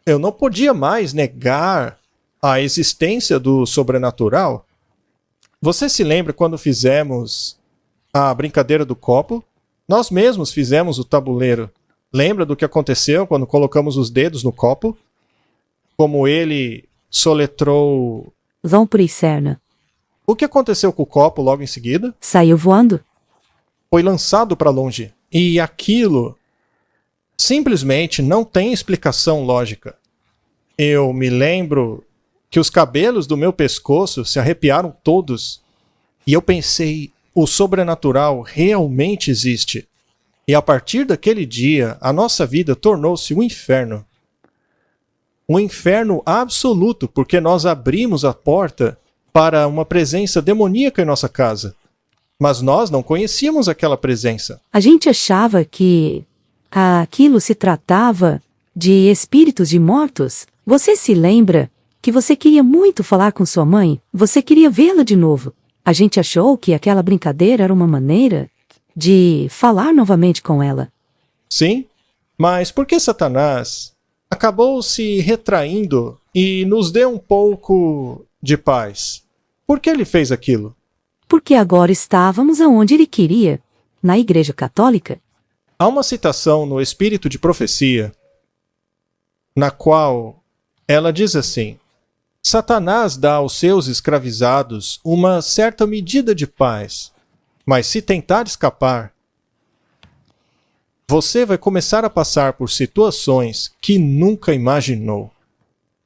Eu não podia mais negar a existência do sobrenatural. Você se lembra quando fizemos a brincadeira do copo? Nós mesmos fizemos o tabuleiro. Lembra do que aconteceu quando colocamos os dedos no copo? Como ele soletrou... Vão pro inferno. O que aconteceu com o copo logo em seguida? Saiu voando? Foi lançado para longe. E aquilo simplesmente não tem explicação lógica. Eu me lembro que os cabelos do meu pescoço se arrepiaram todos. E eu pensei, o sobrenatural realmente existe. E a partir daquele dia, a nossa vida tornou-se um inferno. Um inferno absoluto, porque nós abrimos a porta para uma presença demoníaca em nossa casa. Mas nós não conhecíamos aquela presença. A gente achava que aquilo se tratava de espíritos de mortos. Você se lembra que você queria muito falar com sua mãe? Você queria vê-la de novo. A gente achou que aquela brincadeira era uma maneira de falar novamente com ela. Sim, mas por que Satanás acabou se retraindo e nos deu um pouco de paz? Por que ele fez aquilo? Porque agora estávamos aonde ele queria, na Igreja Católica. Há uma citação no Espírito de Profecia, na qual ela diz assim: Satanás dá aos seus escravizados uma certa medida de paz, mas se tentar escapar, você vai começar a passar por situações que nunca imaginou.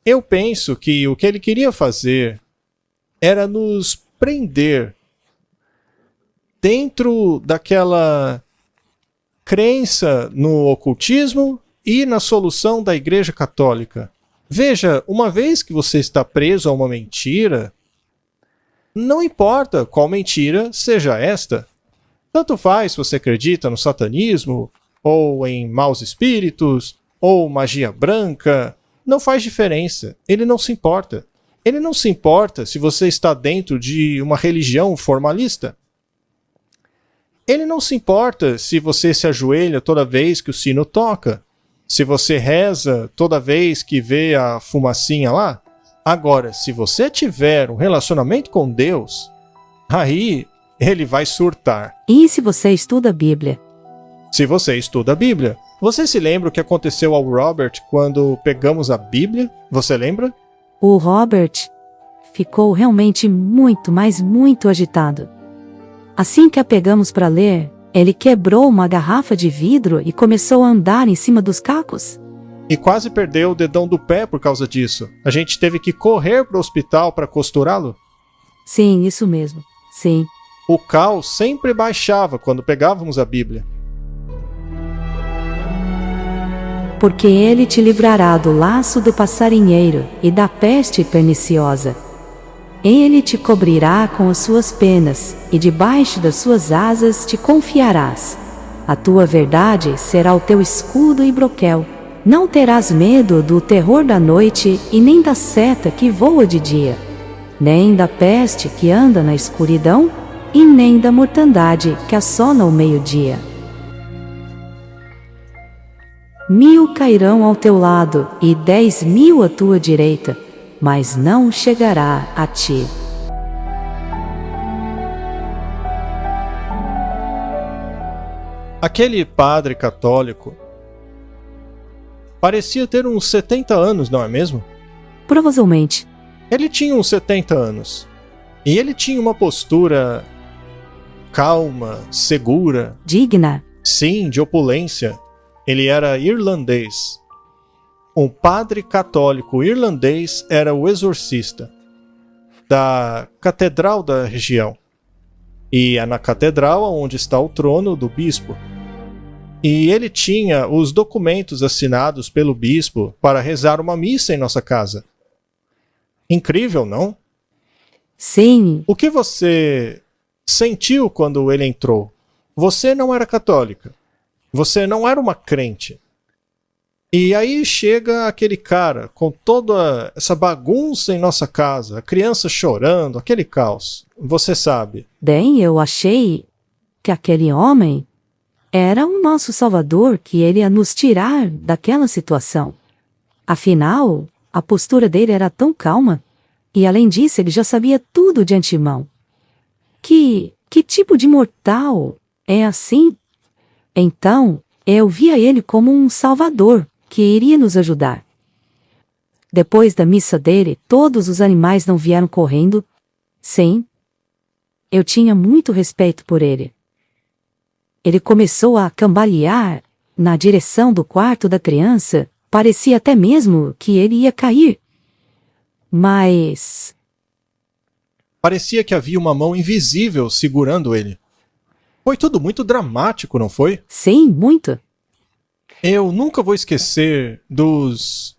Eu penso que o que ele queria fazer era nos prender dentro daquela crença no ocultismo e na solução da Igreja Católica. Veja, uma vez que você está preso a uma mentira, não importa qual mentira seja esta. Tanto faz se você acredita no satanismo, ou em maus espíritos, ou magia branca, não faz diferença. Ele não se importa. Ele não se importa se você está dentro de uma religião formalista. Ele não se importa se você se ajoelha toda vez que o sino toca, se você reza toda vez que vê a fumacinha lá. Agora, se você tiver um relacionamento com Deus, aí ele vai surtar. E se você estuda a Bíblia? Se você estuda a Bíblia. Você se lembra o que aconteceu ao Robert quando pegamos a Bíblia? Você lembra? O Robert ficou realmente muito, mas muito agitado. Assim que a pegamos para ler, ele quebrou uma garrafa de vidro e começou a andar em cima dos cacos. E quase perdeu o dedão do pé por causa disso. A gente teve que correr para o hospital para costurá-lo. Sim, isso mesmo. Sim. O cal sempre baixava quando pegávamos a Bíblia. porque ele te livrará do laço do passarinheiro e da peste perniciosa. Ele te cobrirá com as suas penas, e debaixo das suas asas te confiarás. A tua verdade será o teu escudo e broquel. Não terás medo do terror da noite, e nem da seta que voa de dia, nem da peste que anda na escuridão, e nem da mortandade que assola ao meio-dia. 1000 cairão ao teu lado, e 10.000 à tua direita, mas não chegará a ti. Aquele padre católico parecia ter uns 70 anos, não é mesmo? Provavelmente. Ele tinha uns 70 anos. E ele tinha uma postura calma, segura. Digna. Sim, de opulência. Ele era irlandês. Um padre católico irlandês era o exorcista da catedral da região. E é na catedral onde está o trono do bispo. E ele tinha os documentos assinados pelo bispo para rezar uma missa em nossa casa. Incrível, não? Sim. O que você sentiu quando ele entrou? Você não era católica. Você não era uma crente. E aí chega aquele cara com toda essa bagunça em nossa casa, a criança chorando, aquele caos. Você sabe. Bem, eu achei que aquele homem era o nosso Salvador, que ele ia nos tirar daquela situação. Afinal, a postura dele era tão calma, e além disso ele já sabia tudo de antemão. Que tipo de mortal é assim? Então, eu via ele como um Salvador, que iria nos ajudar. Depois da missa dele, todos os animais não vieram correndo? Sim. Eu tinha muito respeito por ele. Ele começou a cambalear na direção do quarto da criança, parecia até mesmo que ele ia cair. Mas... parecia que havia uma mão invisível segurando ele. Foi tudo muito dramático, não foi? Sim, muito. Eu nunca vou esquecer dos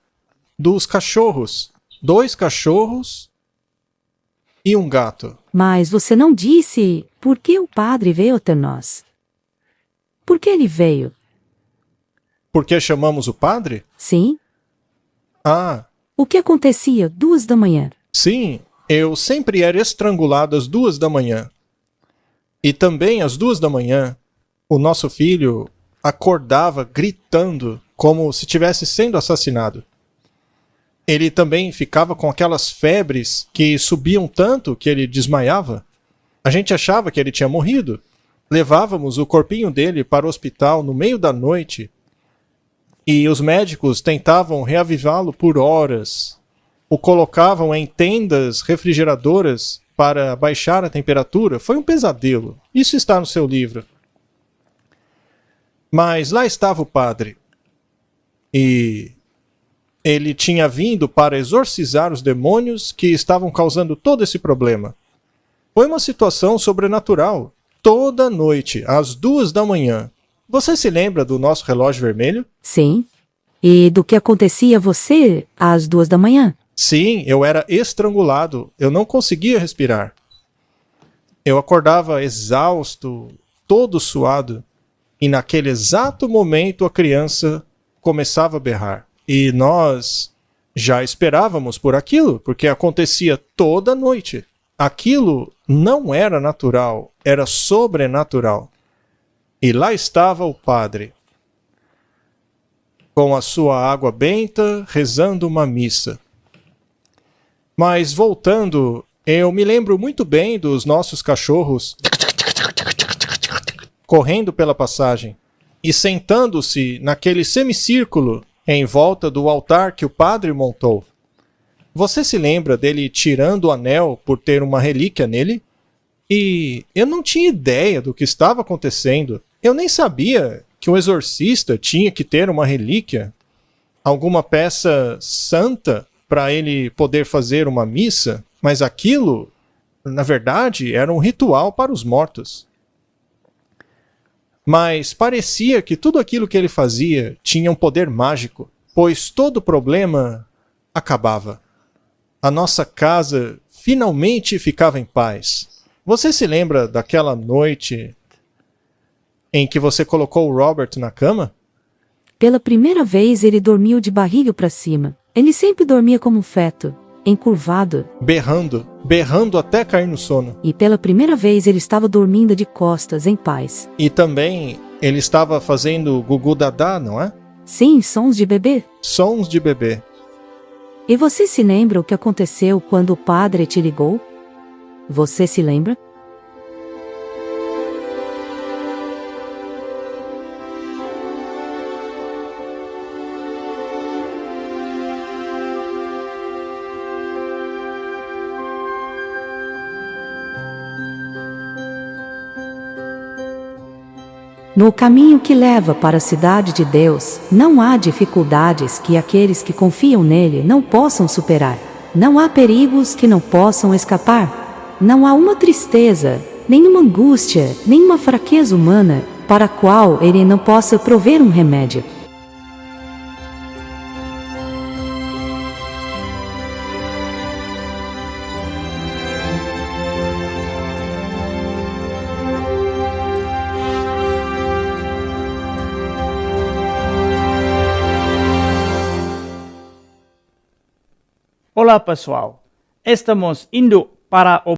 cachorros. 2 cachorros e um gato. Mas você não disse por que o padre veio até nós. Por que ele veio? Por que chamamos o padre? Sim. Ah, O que acontecia 2 da manhã? sim, eu sempre era estrangulado às 2 da manhã. E também às 2 da manhã, o nosso filho acordava gritando como se estivesse sendo assassinado. Ele também ficava com aquelas febres que subiam tanto que ele desmaiava. A gente achava que ele tinha morrido. Levávamos o corpinho dele para o hospital no meio da noite e os médicos tentavam reavivá-lo por horas. O colocavam em tendas refrigeradoras para baixar a temperatura. Foi um pesadelo. Isso está no seu livro. Mas lá estava o padre. E ele tinha vindo para exorcizar os demônios que estavam causando todo esse problema. Foi uma situação sobrenatural. Toda noite, às 2 da manhã. Você se lembra do nosso relógio vermelho? Sim. E do que acontecia a você às 2 da manhã? Sim, eu era estrangulado. Eu não conseguia respirar. Eu acordava exausto, todo suado. E naquele exato momento a criança começava a berrar. E nós já esperávamos por aquilo, porque acontecia toda noite. Aquilo não era natural, era sobrenatural. E lá estava o padre, com a sua água benta, rezando uma missa. Mas voltando, eu me lembro muito bem dos nossos cachorros correndo pela passagem e sentando-se naquele semicírculo em volta do altar que o padre montou. Você se lembra dele tirando o anel por ter uma relíquia nele? E eu não tinha ideia do que estava acontecendo. Eu nem sabia que um exorcista tinha que ter uma relíquia, alguma peça santa para ele poder fazer uma missa, mas aquilo, na verdade, era um ritual para os mortos. Mas parecia que tudo aquilo que ele fazia tinha um poder mágico, pois todo problema acabava. A nossa casa finalmente ficava em paz. Você se lembra daquela noite em que você colocou o Robert na cama? Pela primeira vez ele dormiu de barriga para cima. Ele sempre dormia como um feto, encurvado. Berrando até cair no sono. E pela primeira vez ele estava dormindo de costas, em paz. E também ele estava fazendo gugu dadá, não é? Sim, sons de bebê. Sons de bebê. E você se lembra o que aconteceu quando o padre te ligou? Você se lembra? No caminho que leva para a cidade de Deus, não há dificuldades que aqueles que confiam nele não possam superar. Não há perigos que não possam escapar. Não há uma tristeza, nenhuma angústia, nenhuma fraqueza humana, para a qual ele não possa prover um remédio. Olá pessoal, estamos indo para o